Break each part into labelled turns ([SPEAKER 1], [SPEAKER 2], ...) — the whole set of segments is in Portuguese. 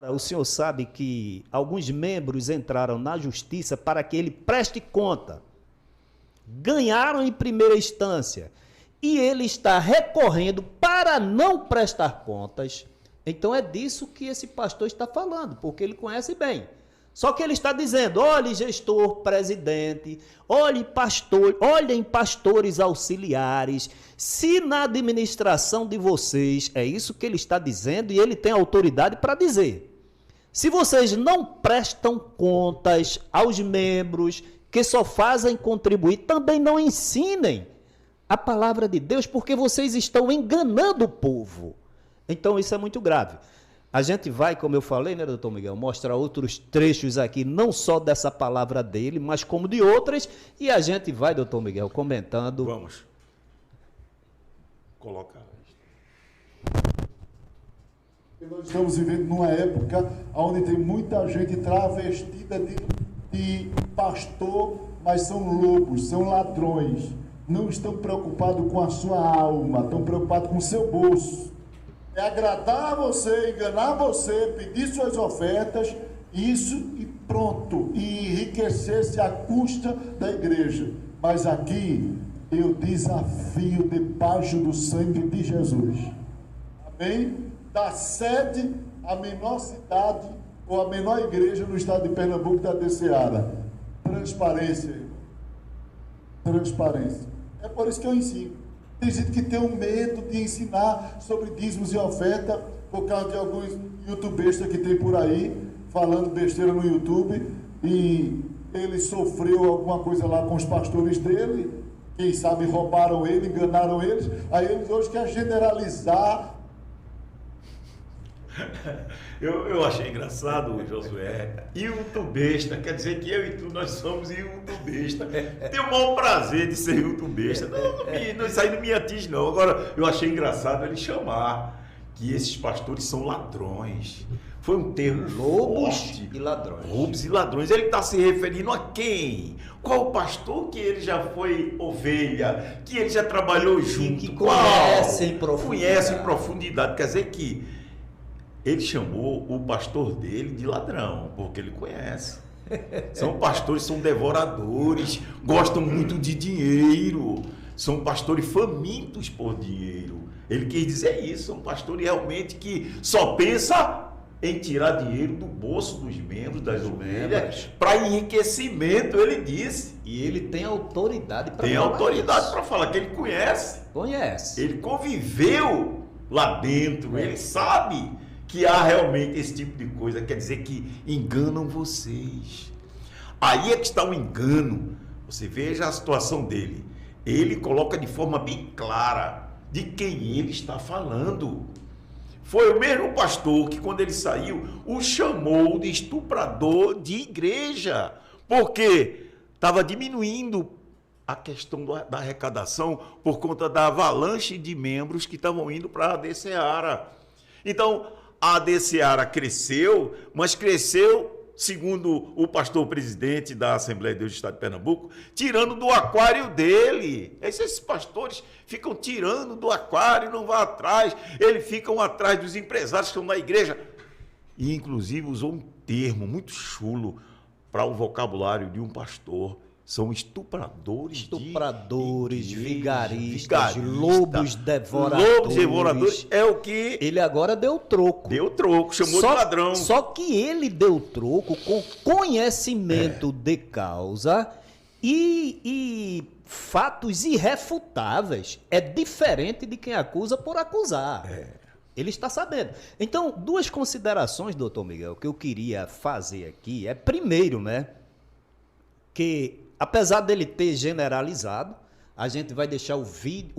[SPEAKER 1] O senhor sabe que alguns membros entraram na justiça para que ele preste conta. Ganharam em primeira instância. E ele está recorrendo para não prestar contas. Então é disso que esse pastor está falando, porque ele conhece bem. Só que ele está dizendo, olhe gestor, presidente, olhem pastores auxiliares, se na administração de vocês, é isso que ele está dizendo e ele tem autoridade para dizer. Se vocês não prestam contas aos membros que só fazem contribuir, também não ensinem a palavra de Deus, porque vocês estão enganando o povo. Então isso é muito grave. A gente vai, como eu falei, né, doutor Miguel, mostrar outros trechos aqui, não só dessa palavra dele, mas como de outras, e a gente vai, doutor Miguel, comentando.
[SPEAKER 2] Vamos. Coloca.
[SPEAKER 3] Nós estamos vivendo numa época onde tem muita gente travestida de pastor, mas são lobos, são ladrões. Não estão preocupados com a sua alma, estão preocupados com o seu bolso. É agradar você, enganar você, pedir suas ofertas, isso e pronto, e enriquecer-se à custa da igreja. Mas aqui eu desafio debaixo do sangue de Jesus. Amém? Da sede à menor cidade ou a menor igreja no estado de Pernambuco da DCEARA. Transparência, irmão. Transparência. É por isso que eu ensino. Tem gente que tem um medo de ensinar sobre dízimos e oferta por causa de alguns youtubistas que tem por aí, falando besteira no YouTube, e ele sofreu alguma coisa lá com os pastores dele, quem sabe roubaram ele, enganaram eles, aí eles hoje querem generalizar.
[SPEAKER 2] Eu achei engraçado, Josué. Youtubesta, quer dizer que eu e tu, nós somos youtubesta. Tenho o maior prazer de ser youtubesta. Isso aí não me atinge, não. Agora, eu achei engraçado ele chamar que esses pastores são ladrões. Foi um termo
[SPEAKER 1] Lobos
[SPEAKER 2] forte.
[SPEAKER 1] e ladrões.
[SPEAKER 2] Lobos e ladrões. Ele está se referindo a quem? Qual pastor que ele já foi ovelha? Que ele já trabalhou junto?
[SPEAKER 1] Que conhece em profundidade.
[SPEAKER 2] Conhece em profundidade. Quer dizer que ele chamou o pastor dele de ladrão, porque ele conhece. São pastores, são devoradores, gostam muito de dinheiro, são pastores famintos por dinheiro. Ele quis dizer isso, são pastores realmente que só pensam em tirar dinheiro do bolso dos membros, das ovelhas, para enriquecimento, ele disse.
[SPEAKER 1] E ele tem autoridade para falar.
[SPEAKER 2] Tem autoridade para falar, que ele conhece.
[SPEAKER 1] Conhece.
[SPEAKER 2] Ele conviveu lá dentro, ele sabe que há realmente esse tipo de coisa, quer dizer que enganam vocês. Aí é que está o engano. Você veja a situação dele. Ele coloca de forma bem clara de quem ele está falando. Foi o mesmo pastor que, quando ele saiu, o chamou de estuprador de igreja, porque estava diminuindo a questão da arrecadação por conta da avalanche de membros que estavam indo para a DCEARA. Então, a DCEARA cresceu, mas cresceu, segundo o pastor presidente da Assembleia de Deus do Estado de Pernambuco, tirando do aquário dele. Esses pastores ficam tirando do aquário, não vão atrás, eles ficam atrás dos empresários que estão na igreja. E, inclusive, usou um termo muito chulo para o vocabulário de um pastor. São estupradores,
[SPEAKER 1] vigaristas, lobos devoradores.
[SPEAKER 2] Lobos devoradores é o que...
[SPEAKER 1] Ele agora deu troco.
[SPEAKER 2] Deu troco, chamou de ladrão.
[SPEAKER 1] Só que ele deu troco com conhecimento de causa e fatos irrefutáveis. É diferente de quem acusa por acusar. Ele está sabendo. Então, duas considerações, doutor Miguel, que eu queria fazer aqui. Primeiro, né, que apesar dele ter generalizado, a gente vai deixar o vídeo,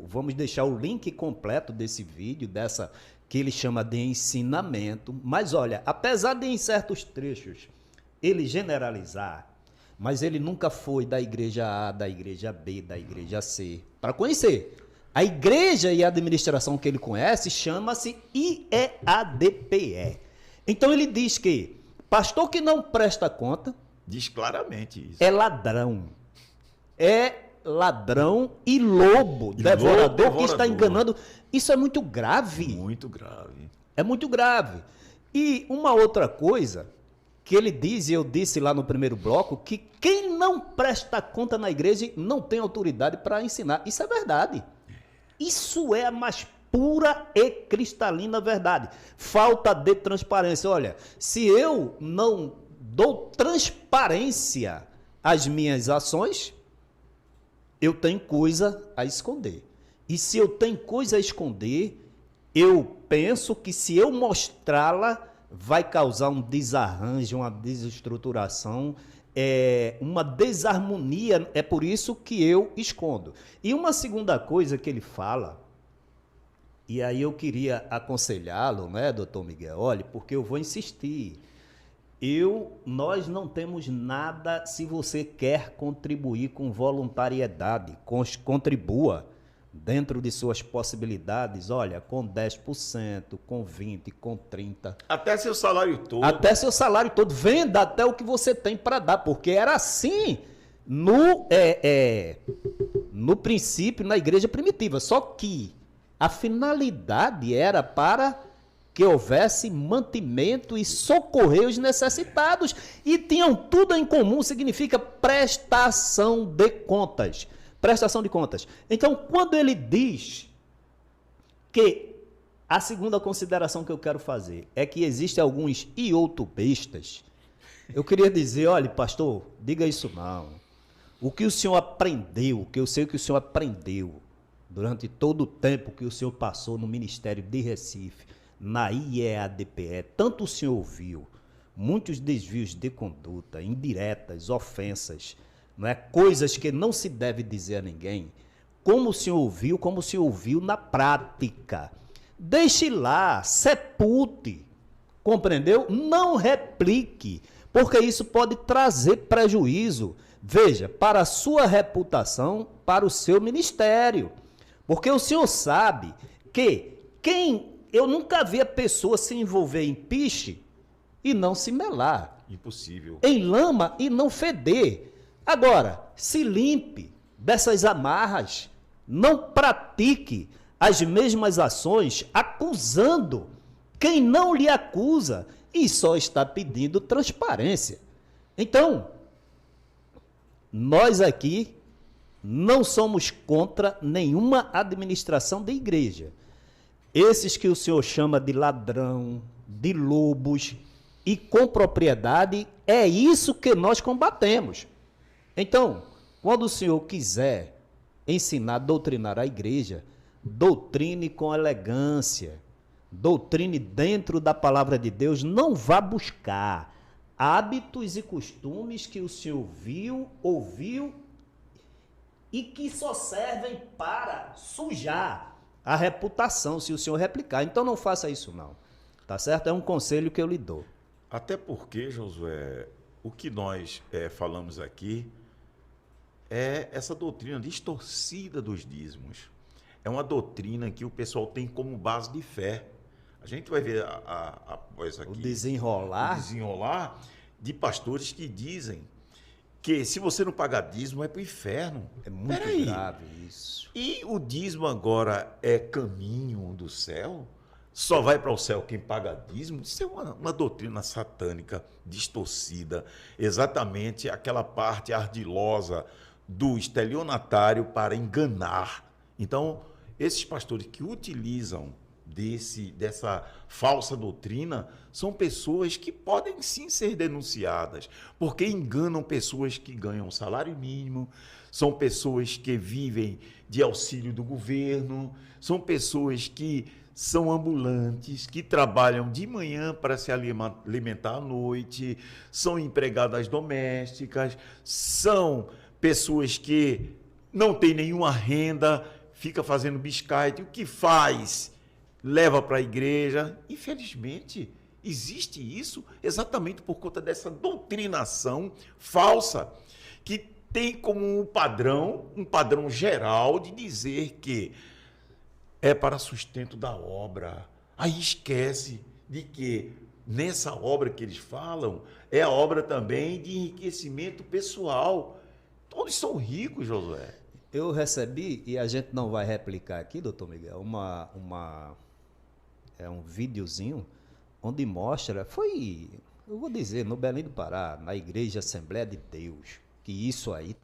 [SPEAKER 1] vamos deixar o link completo desse vídeo, dessa que ele chama de ensinamento. Mas olha, apesar de em certos trechos ele generalizar, mas ele nunca foi da igreja A, da igreja B, da igreja C, para conhecer. A igreja e a administração que ele conhece chama-se IEADPE. Então ele diz que pastor que não presta conta,
[SPEAKER 2] diz claramente isso.
[SPEAKER 1] É ladrão. É ladrão e lobo, devorador que está enganando. Isso é muito grave.
[SPEAKER 2] Muito grave.
[SPEAKER 1] É muito grave. E uma outra coisa que ele diz, e eu disse lá no primeiro bloco, que quem não presta conta na igreja não tem autoridade para ensinar. Isso é verdade. Isso é a mais pura e cristalina verdade. Falta de transparência. Olha, se eu não dou transparência às minhas ações, eu tenho coisa a esconder. E se eu tenho coisa a esconder, eu penso que se eu mostrá-la, vai causar um desarranjo, uma desestruturação, uma desarmonia. É por isso que eu escondo. E uma segunda coisa que ele fala, e aí eu queria aconselhá-lo, né, doutor Miguel? Olha, porque eu vou insistir. Nós não temos nada. Se você quer contribuir com voluntariedade, contribua dentro de suas possibilidades, olha, com 10%, com 20%, com 30%.
[SPEAKER 2] Até seu salário todo.
[SPEAKER 1] Até seu salário todo. Venda até o que você tem para dar, porque era assim no princípio, na igreja primitiva. Só que a finalidade era para que houvesse mantimento e socorrer os necessitados. E tinham tudo em comum, significa prestação de contas. Prestação de contas. Então, quando ele diz que a segunda consideração que eu quero fazer é que existem alguns iotubistas, eu queria dizer, olha, pastor, diga isso não. O que o senhor aprendeu, que eu sei que o senhor aprendeu durante todo o tempo que o senhor passou no Ministério de Recife, na IEADPE, tanto o senhor ouviu muitos desvios de conduta, indiretas, ofensas, não é? Coisas que não se deve dizer a ninguém, como o senhor ouviu na prática. Deixe lá, sepulte, compreendeu? Não replique, porque isso pode trazer prejuízo, veja, para a sua reputação, para o seu ministério. Porque o senhor sabe que eu nunca vi a pessoa se envolver em piche e não se melar.
[SPEAKER 2] Impossível.
[SPEAKER 1] Em lama e não feder. Agora, se limpe dessas amarras, não pratique as mesmas ações acusando quem não lhe acusa e só está pedindo transparência. Então, nós aqui não somos contra nenhuma administração de igreja. Esses que o senhor chama de ladrão, de lobos e com propriedade, é isso que nós combatemos. Então, quando o senhor quiser ensinar, doutrinar a igreja, doutrine com elegância, doutrine dentro da palavra de Deus, não vá buscar hábitos e costumes que o senhor viu, ouviu e que só servem para sujar a reputação, se o senhor replicar. Então não faça isso não, tá certo? É um conselho que eu lhe dou.
[SPEAKER 2] Até porque, Josué, o que nós falamos aqui é essa doutrina distorcida dos dízimos. É uma doutrina que o pessoal tem como base de fé. A gente vai ver após aqui
[SPEAKER 1] O desenrolar
[SPEAKER 2] de pastores que dizem que se você não pagar dízimo é para o inferno.
[SPEAKER 1] É muito grave isso.
[SPEAKER 2] E o dízimo agora é caminho do céu? Só vai para o céu quem paga dízimo? Isso é uma doutrina satânica distorcida. Exatamente aquela parte ardilosa do estelionatário para enganar. Então, esses pastores que utilizam dessa falsa doutrina são pessoas que podem sim ser denunciadas, porque enganam pessoas que ganham salário mínimo, são pessoas que vivem de auxílio do governo, são pessoas que são ambulantes, que trabalham de manhã para se alimentar à noite, são empregadas domésticas, são pessoas que não têm nenhuma renda, fica fazendo biscate, o que faz? Leva para a igreja. Infelizmente, existe isso exatamente por conta dessa doutrinação falsa, que tem como um padrão geral de dizer que é para sustento da obra. Aí esquece de que nessa obra que eles falam, é a obra também de enriquecimento pessoal. Todos são ricos, Josué.
[SPEAKER 1] Eu recebi, e a gente não vai replicar aqui, doutor Miguel, um videozinho onde mostra, foi, eu vou dizer, no Belém do Pará, na Igreja Assembleia de Deus, que isso aí